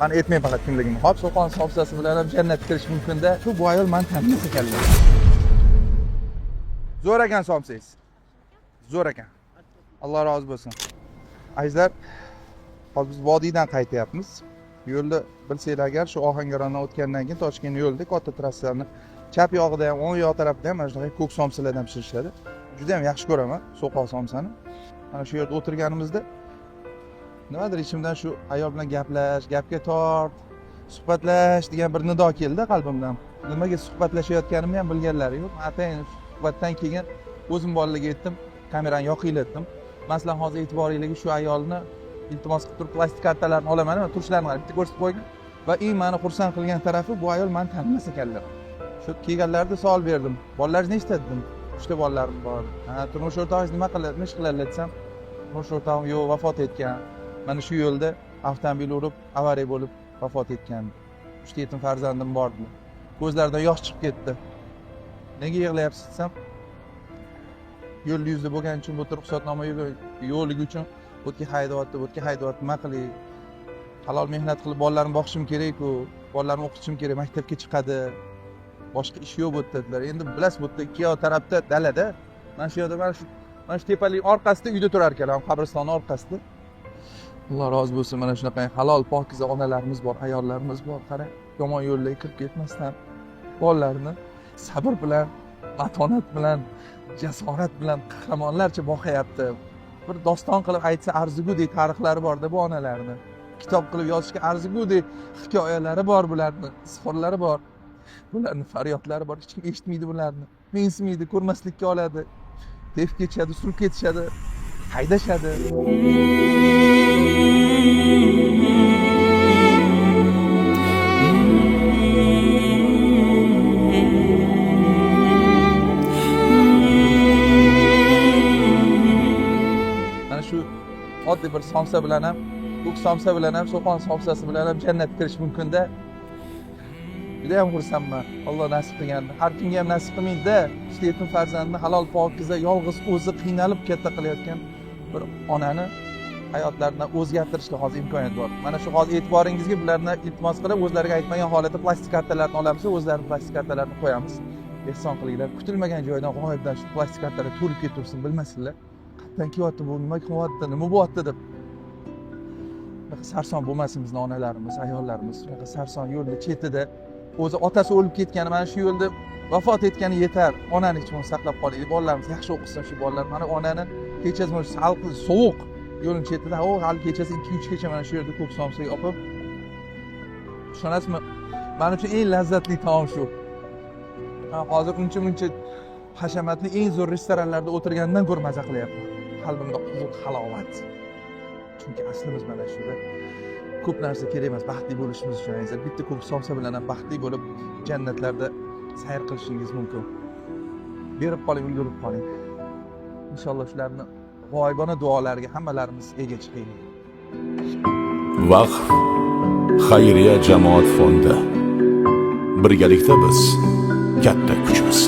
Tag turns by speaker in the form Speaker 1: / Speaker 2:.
Speaker 1: Qani aytmay faqat kimligimni. Hop, So'qon somsasi bilan ham jannatga kirish mumkin-da. Shu bu ayol meni tanimas ekanlar. Zo'r ekan somsangiz. Zo'r ekan. Alloh rozi bo'lsin. Azizlar, hozir biz vodiydan qaytyapmiz. Yo'lda bilsanglar agar shu Ohangarondan o'tgandan keyin Toshkent yo'lida katta trassani chap yog'ida ham, o'ng yoq tarafida ham mana shunaqa ko'k somsalardan pishirishadi. Juda ham yaxshi ko'raman So'qon somsani. Mana shu yerda o'tirganimizda nimadir ichimdan shu ayol bilan gaplash, gapga tort, suhbatlash degan bir nido keldi qalbimdan. Nimaga suhbatlashayotganimni ham bilganlari yo'q. Atayin suhbatdan keyin o'zim bolalarga aytdim, kamerani yoqiylatdim. Masalan, hozir e'tiboringizga shu ayolni iltimos qilib turib plastik kartalarni olaman, turishlarini bitta ko'rsatib qo'ygan va eng meni xursand qilgan tarafi bu ayol meni tanimas ekanlar. Shu kelganlarida savol berdim. Bolalaringiz nechta dedim? 3 ta bolalarim bor. Turmush o'rtog'ingiz nima qiladi, ish qiladi desam, turmush o'rtog'im yo'q, vafot etgan. Mana shu yo'lda avtomobil urib, avariya bo'lib vafot etgan. 3 ta yetim farzandim bor dedi. Ko'zlaridan yosh chiqib ketdi. Nega yig'layapsiz desam, yo'l yuzida bo'lgani uchun bu ruxsatnoma yo'qligi uchun o'tga haydayapti, nima qilay? Halol mehnat qilib bolalarimni boqishim kerak-ku, bolalarimni o'qitishim kerak, maktabga chiqadi. Boshqa ish yo'q bo'ldi dedilar. Endi bilasiz, bu yerda ikki yoq tarafda dalada. Mana shu yerda mana shu tepalik orqasida uyda turar ekanman, qabriston orqasida. Alloh rozi bo'lsin, mana shunaqa halol, pokiza onalarimiz bor, ayollarimiz bor. Qarang, yomon yo'llarga kirib ketmasdan bolalarni sabr bilan, matonat bilan, jasorat bilan qahramonlarcha boqyapti. Bir doston qilib aytsa arzigudek tarixlari bor-da bu onalarni. Kitob qilib yozishga arzigudek hikoyalari bor bularni, izhorlari bor. Bularni faryodlari bor, hech kim eshitmaydi bularni. Mensimaydi, ko'rmaslikka oladi. Deb ketishadi, surib ketishadi, haydashadi. Mana shu oddiy bir somsa bilan ham, ko'k somsa bilan ham, So'qon somsasi bilan ham jannatga kirish mumkin-da. Juda ham xursandman. Alloh nasib qilganda. Har kimga ham nasib qilmaydi-da. Uchta yetim farzandni halol pokiza yolg'iz o'zi qiynalib katta qilayotgan bir onani hayotlaridan o'zgartirishga hozir imkoniyat bor. Mana shu hozir e'tiboringizga bularni iltimos qilib, o'zlariga aytmagan holatda plastik kartalarni olamiz, o'zlarining plastik kartalarini qo'yamiz. Ehson qilinglar. Kutilmagan joydan g'oyibdan shu plastik kartalar to'lib ketaversin, bilmasinlar. Qayerdan kelyapti bu, nima qilyapti, nima bo'lyapti deb. Bunaqa sarson bo'lmasin bizning onalarimiz, ayollarimiz. Bunaqa sarson yo'lda chetida o'zi otasi o'lib ketgani, mana shu yo'lda vafot etgani yetar. Onani hech bo'lmasa saqlab qolaylik. Bolalarimiz yaxshi o'qisin shu bolalar. Mana onani kechasi mana salq sovuq yo'lning chetida, hali kechasi 2-3 gacha mana shu yerda ko'k somsaga olib. Tushunasizmi? Men uchun eng lazzatli taom shu. Hozir uncha hashamatli eng zo'r restoranlarda o'tirgandan ko'ra maza qilyapman. Qalbimda huzur, halovat. Chunki aslimiz mana shuda. Ko'p narsa kerak emas, baxtli bo'lishimiz uchun. Bitta ko'k somsa bilan ham baxtli bo'lib jannatlarda sayr qilishingiz mumkin. Berib qoling, ulgurib qoling. Inshaalloh shularni g'oyibona duolarga hammalarimiz ega chiqaylik.
Speaker 2: Vaqf xayriya jamoat fondi. Birgalikda biz katta kuchmiz.